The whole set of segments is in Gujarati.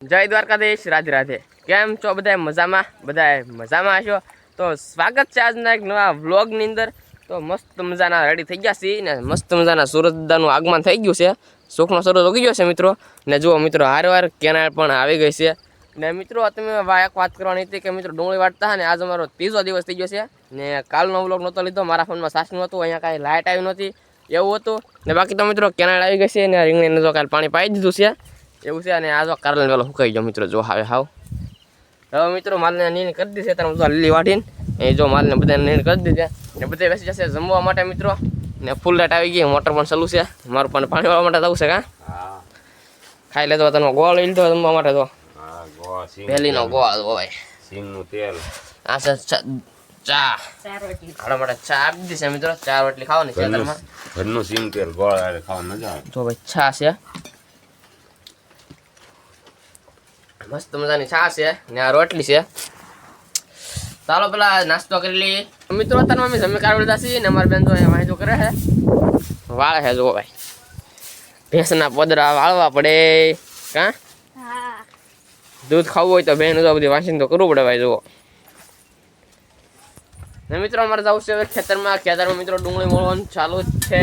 જય દ્વારકાધીશ, રાધે રાધે. કેમ છો બધા? મજામાં હશો? તો સ્વાગત છે આજના એક નવા વ્લોગની અંદર. તો મસ્ત મજાના રેડી થઈ ગયા છીએ ને મસ્ત મજાના સૂરજદાનું આગમન થઈ ગયું છે. સુખનો સૂરજ ઉગી ગયો છે મિત્રો. ને જુઓ મિત્રો, હારવાર કેનાલ પણ આવી ગઈ છે. ને મિત્રો તમે એક વાત કરવાની હતી કે મિત્રો ડુંગળી વાટતા ને આજ અમારો 3જો દિવસ થઈ ગયો છે. ને કાલનો વ્લોગ નહોતો લીધો, મારા ફોનમાં સાચનું હતું, અહીંયા કાંઈ લાઇટ આવી નહોતી એવું હતું. ને બાકી તો મિત્રો કેનાલ આવી ગઈ છે ને રીંગણીને તો કાલે પાણી પાઈ દીધું છે એવું છે. અને આ જો કારલ વેલો સુકાઈ ગયો મિત્રો. જો હાવ હવે મિત્રો માલને નીણ કરી દીધી છે. તમે જો લીલી વાટીને એ જો માલને બધાને નીણ કરી દીધી ને બધે બેસી જશે જમવા માટે મિત્રો. ને ફૂલ લાઈટ આવી ગઈ, મોટર પણ ચાલુ છે. મારું પણ પાણી વાળવા માટે જવું છે. કાં ખાઈ લેતો તમે ગોળ લઈ લીધો જમવા માટે? તો પહેલીનો ગોળ હોય, સિંગનું તેલ, આ છે ચા. આપણા માટે ચા આપી દીધી છે મિત્રો. 4 રોટલી ખાવાની છે ઘરનું સિંગ તેલ ગોળ ખાવા મજા આવે. જો ભાઈ ચા છે, મસ્ત મજાની ચા છે ને આ રોટલી છે. ચાલો પેલા નાસ્તો કરી લઈએ મિત્રો. અત્યારે મમ્મી જમી કાઢી લીધા છે ને અમારી બેન તો વાંચો કરે છે, વાળે છે. જુઓ ભાઈ, ભેંસના પોદરા વાળવા પડે. કાં દૂધ ખાવું હોય તો બેન તો બધી વાંચીને તો કરવું પડે ભાઈ. જુઓ ને મિત્રો અમારે જવું છે હવે ખેતરમાં મિત્રો ડુંગળી મોળવાનું ચાલુ છે.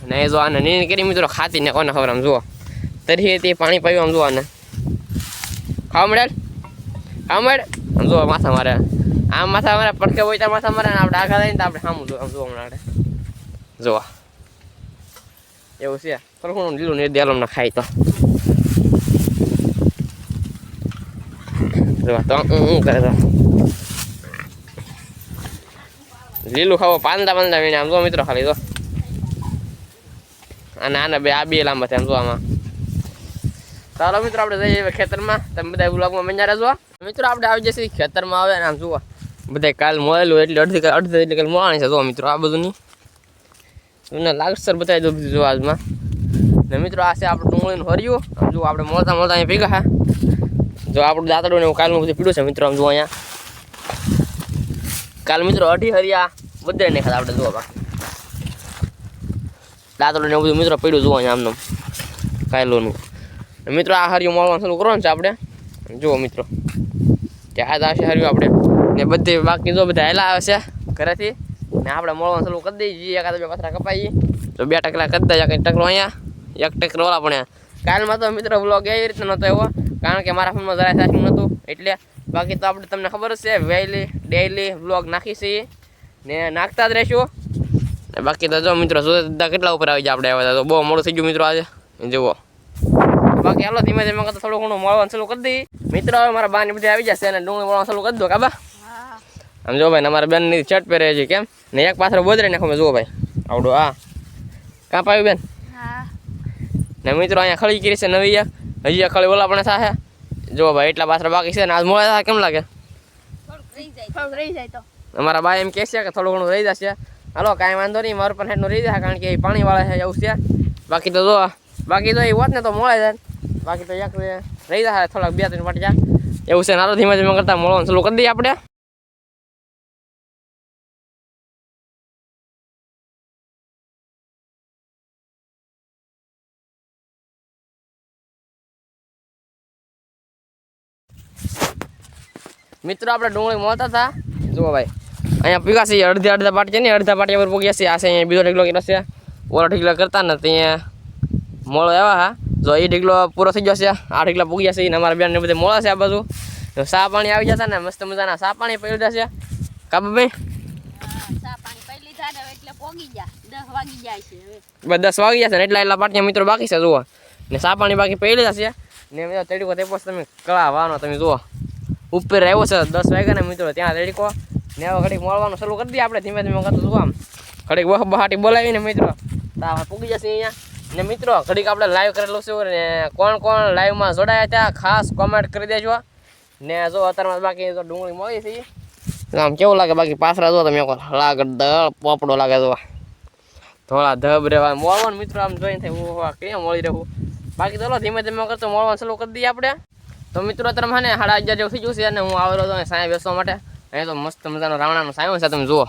ને જો આને નીણ કરી મિત્રો ખાતી ને કોને ખબર. આમ જુઓ તરી તે પાણી પાયું. આમ જુઓ આને ખાવા મળે આમ જુઓ માથા મારે. આમ માથા મારે પડકે હોય ત્યાં માથા મારે ને આપણે આગળ લઈને તો આપણે સામું આમ જુઓ હમણાં જોવા એવું છે. થોડું લીલું ને દેલો ને ખાય તો જોવા તો કરે તો લીલું ખાવો પાંદા વીણે. આમ જો મિત્રો ખાલી તો અને આને આ બે લાંબા થાય. આમ જો આમાં. ચાલો મિત્રો આપણે જઈએ ખેતરમાં. તમે બધા વ્લોગમાં મજા રહેજો મિત્રો. આપણે આવી જશે ખેતરમાં આવે ને આમ જુઓ બધા કાલ મળેલું એટલે અડધી એટલે કાલ મળવાની છે. જો મિત્રો આ બધું નહીં તમને લાગશે બતાવી દઉં બધું જો આજમાં. ને મિત્રો આ છે આપણે ડુંગળીનું હરિયું. આમ જુઓ આપણે મળતા અહીંયા ભેગા હા. જો આપણું દાંતડું ને કાલનું બધું પીડું છે મિત્રો. આમ જુઓ અહીંયા કાલ મિત્રો 2.5 હરિયા બધે નહીં ખાતા આપણે. જુઓ બાકી દાંતડું ને બધું મિત્રો પીડ્યું. જુઓ અહીંયા આમનું કાયલોનું. મિત્રો આ હરિયું મળવાનું ચાલુ કરવાનું છે આપણે. જુઓ મિત્રો ત્યાં આવશે હરિયું આપણે ને બધી બાકી જો બધા હેલા આવે છે ઘરેથી ને આપણે મળવાનું ચાલુ કરી દઈએ. એકાદ 2 પથરા કપાઈએ તો 2 ટકલા કરી દઈએ. કંઈક ટકલો અહીંયા 1 ટકલો ઓલા. પણ કાલમાં તો મિત્રો વ્લોગ એવી રીતે નહોતો એવો, કારણ કે મારા ફોનમાં જરાય સાચું નહોતું એટલે. બાકી તો આપણે તમને ખબર જ છે વહેલી ડેઈલી વ્લોગ નાખી છીએ ને નાખતા જ રહીશું. બાકી તો જો મિત્રો સુરત કેટલા ઉપર આવી જાય આપણે આવ્યા તો બહુ મોડું થઈ ગયું મિત્રો આજે. જુઓ બાકી હાલો ધીમે ધીમે કરતા થોડું ઘણું મળવાનું ચાલુ કરી દઈએ મિત્રો. હવે મારા બાની બધી આવી જશે અને ડુંગળી મળવાનું ચાલુ કરી દો કાબા. આમ જો ભાઈ અમારા બેનની શર્ટ પહેરે છે કેમ ને એક પાછળ બોદરી નાખો. જુઓ ભાઈ આવડું આ કાં પાયું બેન ને મિત્રો અહીંયા ખળી કરી છે નવી. હજી એક ખળી ઓલા પણ થાય. જો ભાઈ એટલા પાછળ બાકી છે ને આજ મોડા થાય કેમ લાગે? અમારા બા એમ કહે છે કે થોડું ઘણું રહી જશે. હાલો કાંઈ વાંધો નહીં, મારું પણ હેઠનું રહી જાય કારણ કે એ પાણીવાળા છે એવું છે. બાકી તો એ હોત ને તો મળે જાય. બાકી તો એક રહી જાય થોડાક 2-3 વાટજા એવું છે. નારો ધીમે ધીમે કરતા મળવાનું ચાલુ કરી દઈએ આપણે. મિત્રો આપણે ડુંગળી મળતા હતા. જુઓ ભાઈ અહીંયા પીગા છે અડધા પાટી છે ને અડધા પાટી પર પૂગ્યા છે. આ છે અહીંયા બીજો ઢીકલો કર્યો છે. ઓલો ઢીકલો કરતા ને ત્યાં મોળો આવ્યા હા. જો એ ઢીકલો પૂરો થઈ ગયો છે. આ ઢીકલા પૂગ્યા છે ને અમારા બેનને બધે મોળા છે આ બાજુ. સા પાણી આવી જતા ને મસ્ત મજાના સા પાણી પી લીધા છે કાબુભાઈ. 10 વાગી ગયા છે ને એટલા પાટિયા મિત્રો બાકી છે. જુઓ ને સા પાણી બાકી પી લીધા છે ને તડીકો તે પછી તમે કળા વાનો તમે જુઓ ઉપર આવ્યો છે 10 વાગ્યા ને મિત્રો ત્યાં તડીકો ને હવે ઘડીક મળવાનું ચાલુ કરી દઈએ આપણે ધીમે ધીમે કરતું. શું આમ ઘડીક બહાટી બોલાવીને મિત્રો તાવ પૂગી જશે અહીંયા. ને મિત્રો ઘડીક આપણે લાઈવ કરેલું છે ને કોણ લાઈવમાં જોડાયા હતા ખાસ કોમેન્ટ કરી દેજો. ને જો અત્યારમાં બાકી તો ડુંગળી મળી છે આમ કેવું લાગે. બાકી પાછળ જો તમે લાગે દળ પોપડો લાગે. જો થોડા ધબ રહેવા મળવાનું મિત્રો આમ જોઈને થાય કેમ મળી રહેવું. બાકી તો ધીમે ધીમે કરતો મળવાનું ચાલુ કરી દઈએ આપણે. તો મિત્રો અત્યારે મને 11:30 જેવું થઈ ગયું છે અને હું આવેલો હતો સાંય બેસવા માટે. અહીંયા તો મસ્ત મજાનો રાવણાનો સાયો છે. તમે જુઓ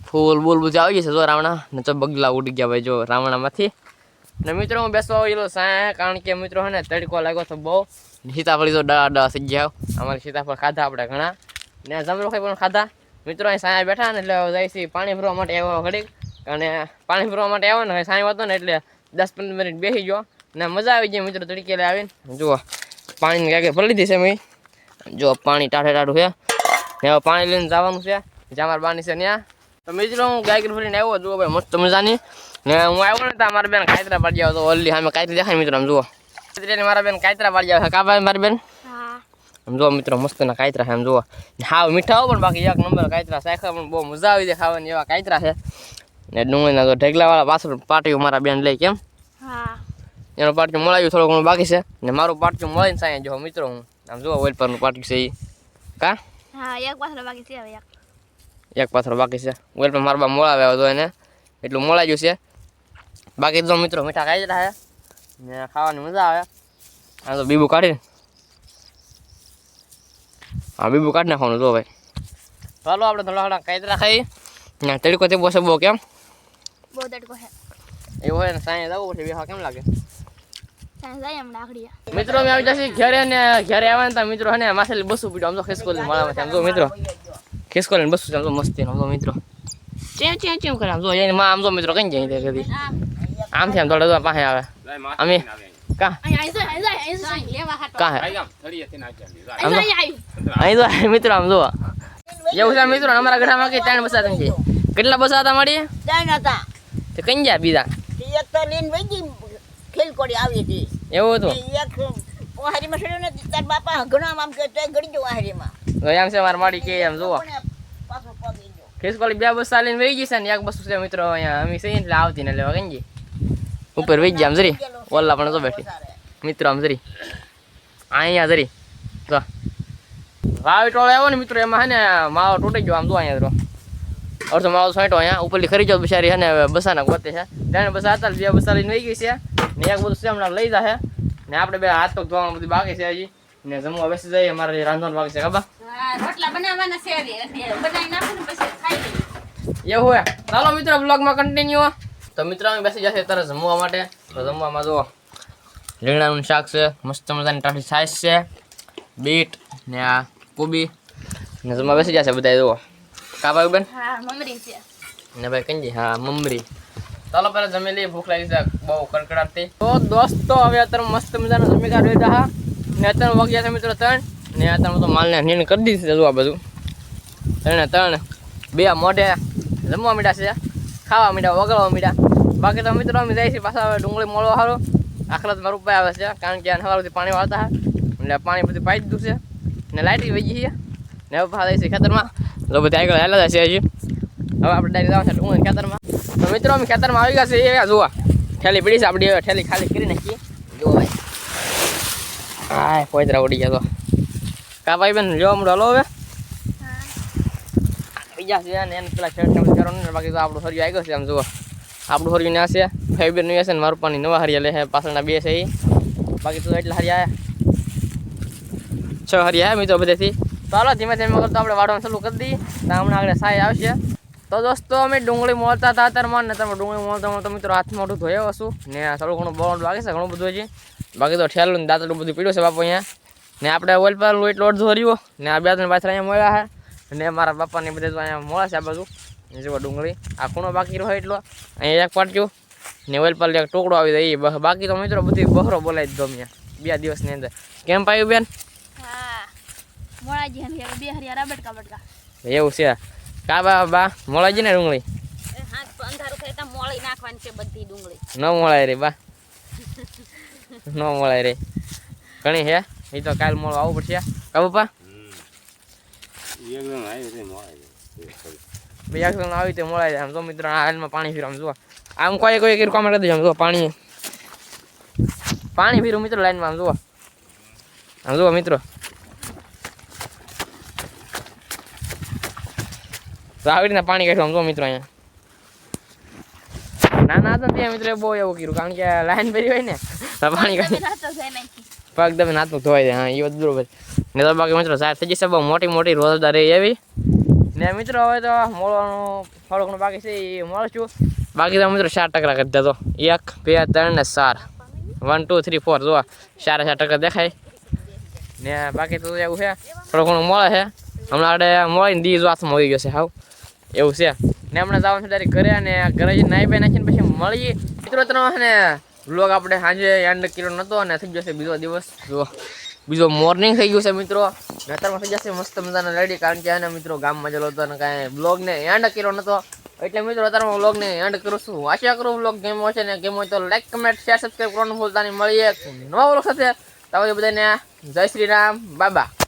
ફૂલ બોલ બધું આવી જશે. જો રાવણા ને બગલા ઉડી ગયા ભાઈ જો રાવણામાંથી. ને મિત્રો હું બેસવા આવેલો સાંય કારણ કે મિત્રો હે ને તડકો લાગ્યો તો બહુ સીતાફળ તો ડા થઈ ગયા અમારે સીતાફળ ખાધા આપણે ઘણા ને જમરો ખાઈ પણ ખાધા મિત્રો અહીં સાયા બેઠા ને એટલે જાય છે પાણી ભરવા માટે આવ્યો ઘડીક અને પાણી ભરવા માટે આવ્યો ને સાંઈ હતો ને એટલે 10-15 મિનિટ બેસી ગયો ને મજા આવી ગઈ મિત્રો તડકે આવીને જુઓ પાણીની કાંઈ ભરી લીધી છે મેં જો પાણી ટાઢું છે ને હવે પાણી લઈને જવાનું છે જ્યાં મારા બાની છે ત્યાં તો મિત્રો હું ગાયકર ભરીને આવ્યો જુઓ ભાઈ મસ્ત મજાની ને હું આવ્યો ને તો મારા બેન કાયતરા પાડી આવ્યો તો ઓલી સામે કાયતરી દેખાય મિત્રો આમ જુઓ મારા બેન કાયતરા પાડી આવે કા ભાઈ મારી બેન આમ જુઓ મિત્રો મસ્તના કાયતરા છે આમ જુઓ હાવ મીઠા હો પણ બાકી એક નંબર કાયતરા શાખા પણ બહુ મજા આવી જાય ખાવાની એવા કાયતરા છે ને ડુંગળીના તો ઢેગલાવાળા પાછળ પાટિયું મારા બેન લઈ કેમ એનું પાટિયું મળાયું થોડું ઘણું બાકી છે ને મારું પાટિયું મળીને સાંઈ જો મિત્રો હું આમ જુઓ ઓઇલ પરનું પાટિયું છે એ કા એક પાથરો બાકી છે ઓઇલ પર મારા બા મોળાવે આવે તો એને એટલું મોળાઈ ગયું છે બાકી તો મિત્રો મીઠા કાયતરા છે ને ખાવાની મજા આવે આ તો બીબુ કાઢીને હા બીબુ કાઢી નાખવાનું જો ભાઈ ચાલો આપણે થોડા કાયતરા ખાઈ ને તડકો તે બોસે બહુ કેમ બહુ તડકો છે એવું હોય ને સાંજે જવું પછી બેહવા કેમ લાગે સાંજે જાય એમ લાકડીએ મિત્રો અમે આવી જશે ઘરે ને ઘરે આવ્યા ને મિત્રો હે ને માસેલી બસું પીડ્યો આમ તો ખિસકોલી મળાવે આમ જો મિત્રો ખિસકોલી બસું આમ તો મસ્તી આમ તો મિત્રો ચેમ કરે આમ જો એને માં આમ જો મિત્રો કઈ જાય તે કદી આમથી આમ થોડા પાસે આવે અમે કા કા અહીં તો મિત્રો આમ જો એવું છે મિત્રો અમારા ગઢામાં કઈ 3 બસા થઈ જાય કેટલા બસા હતા મારી 3 હતા તે કઈ ગયા બીજા એક તો લીન વઈ ગઈ ખેલકોડી આવી હતી એવું હતું એક ઓહારીમાં સડ્યો ને તાર બાપા ઘણા આમ કે તે ગડી ગયો ઓહારીમાં તો એમ છે મારી માડી કે એમ જુઓ પાછો પગી ગયો ખિસકોલી 2 બસ ચાલીને વહી ગઈ છે ને એક બસ છે મિત્રો અહીંયા અમે સહી એટલે આવતી ને લેવા કઈ ગઈ ઉપર વહી ગયા આમ જરી ઓલા પણ તો બેઠી મિત્રો આમ જરી અહીંયા જરી તો વાવ ટોળો આવ્યો ને મિત્રો એમાં હે ને માવો તૂટી ગયો આમ જો અહીંયા તો અડધો માવો છાંટ્યો અહીંયા ઉપરથી ખરી જાવ બિચારી હે ને બસાના ગોતે છે 3 બસા હતા 2 બસા લઈને વહી ગઈ છે ને એક બધું હમણાં લઈ જાય ને આપણે બે હાથ પગ ધોવાનું બધું બાકી છે હજી ને જમવા બેસી જઈએ અમારે રાંધવાનું બાકી છે ખબર રોટલા બનાવવાના છે બનાવી નાખો ને પછી ખાઈ લઈએ એવું હોય ચાલો મિત્રો બ્લોગમાં કન્ટિન્યુ તો મિત્રો અમે બેસી જશે તરત જમવા માટે તો જમવામાં જુઓ રીંગણાનું શાક છે મસ્ત મજાની ટાઢી છાશ છે બીટ ને આ કોબી ને જમવા બેસી જશે બધા જુઓ કા ભાઈ બેન હા મમરી છે ને ભાઈ કંજી હા મમરી ચાલો પહેલા જમી લઈએ ભૂખ લાગી છે બહુ કડકડાટથી તો દોસ્તો હવે અત્યારે મસ્ત મજાનો જમી કાઢ લીધા હા ને અત્યારે વાગ્યા છે મિત્રો 3 ને અત્યારે તો માલને નીણ કરી દીધી છે જો આ બધું 3 બે મોઢે જમવા મીઠા છે ખાવા મીઠા વગાડવા મીઠા બાકી તો મિત્રો અમે જાય છે પાછા હવે ડુંગળી મોળવા સારું આખલા મારું ઉપાય આવે છે કારણ કે સવારથી પાણી વાળતા હા એટલે પાણી બધું પાઈ દીધું છે ને લાઈટ વહી ગઈ છે ને હવે પાછા જાય છે ખેતરમાં તો બધા આગળ હાલા જશે હજી હવે આપણે ડાયરેક્ટ જવાનું છે ડુંગળી ખેતરમાં તો મિત્રો અમે ખેતરમાં આવી ગયા છે એ જોવા ઠેલી પડી છે આપણી ઠેલી ખાલી કરી નાખીએ જો ભાઈ હા પોઈતરા ઉડી ગયા તો કા ભાઈ બેન જોવા મળો હલો હવે બીજા છે ને એને પેલા શર્ટ કરવાનું ને બાકી તો આપણું હરિયું આવી ગયું છે આમ જુઓ આપણું હરિયું ના છે ફેબ્રુઆરી નું છે ને મારું પાણી નવા હરિયા લે છે પાછળના 2 છે એ બાકી તો એટલા હરિયા 6 હરિયા મિત્રો બધેથી ચાલો ધીમે ધીમે કરતો આપણે વાળવાનું ચાલુ કરી દઈએ તો હમણાં આગળ સાય આવશે તો દોસ્તો અમે ડુંગળી મોળતા હતા અત્યારમાં ને તમે ડુંગળી મોળતા મિત્રો હાથ મોઢું ધોયો હશું ને થોડું ઘણું બોલ લાગે છે ઘણું બધું હજી બાકી તો ઠેલું ને દાંતડું બધું પીડ્યું છે બાપુ અહીંયા ને આપણે ઓઇલ પર એટલો અડધો હર્યો ને આ 2-3 પાછળ અહીંયા મળ્યા છે ને મારા બાપાને બધે તો અહીંયા મળે છે આ બાજુ જુઓ ડુંગળી આ ખૂણો બાકી રહ્યો એટલો અહીંયા એક પાટ્યું ને ઓઇલ પર એક ટુકડો આવી જાય બાકી તો મિત્રો બધી બહરો બોલાવી દીધો મેં 2 દિવસની અંદર કેમ પાયું બેન હા મોળાજી ને બે હરિયા બટકા બટકા એવું છે કા બા મોળાજી ને ડુંગળી હાથ અંધારું થાય તો મોળી નાખવાની છે બધી ડુંગળી ન મળાય રે બા ન મળાય રે ઘણી હે એ તો કાલ મોળો આવવું પડશે કા પપ્પા એકદમ આવી રીતે મળે બીજા ક્ષણ આવી તો મળાય આમ તો મિત્રો આ હાલમાં પાણી ફીર આમ જુઓ આમ કોઈ કર્યું કામ કરી દેજો આમ જુઓ પાણી ફીરું મિત્રો લાઈનમાં આમ જુઓ મિત્રો તો આવી રીતના પાણી કાઢ્યું આમ જુઓ મિત્રો અહીંયા નાના હતા ત્યાં મિત્રો બહુ એવું કર્યું કારણ કે લાઈન ભરી હોય ને તો પાણી કાઢી પગ તમે નાતું ધોવાઈ જાય હા એ વાત બરોબર ને તો બાકી મિત્રો સાહેબ થઈ જશે બહુ મોટી મોટી રોજદાર એવી ને મિત્રો હવે તો મોળવાનું થોડું ઘણું બાકી છે એ મળું છું બાકી તો મિત્રો 4 ટકરા કરી દેતો 1 2 3 ને 4 1 2 3 4 જો 4 ટકા દેખાય ને બાકી તો એવું છે થોડું ઘણું મળે છે હમણાં આપણે મળીને દી જો હાથમાં આવી ગયો છે હાવ એવું છે ને હમણાં જવાનું છે ડાયરેક્ટ ઘરે અને ઘરે જઈને નાઈ બાઈ નાખીને પછી મળીએ મિત્રો તમે ને વ્લોગ આપણે સાંજે એન્ડ કર્યો નહોતો અને થઈ જશે બીજો દિવસ જો બીજો મોર્નિંગ થઈ ગયું છે મિત્રો ને અત્યારમાં થઈ જશે મસ્ત મજાના રેડી કારણ કે આને મિત્રો ગામમાં જલો હતો અને કાંઈ બ્લોગને એન્ડ કર્યો નહોતો એટલે મિત્રો અત્યારમાં વ્લોગને એન્ડ કરું છું આશા કરું વ્લોગ ગેમ હોય છે ને ગેમ હોય તો લાઈક કમેન્ટ શેર સબસ્ક્રાઈબ કરવાનું ભૂલતા નહીં મળીએ નવા વ્લોગ સાથે તો બધાને જય શ્રી રામ બાબા.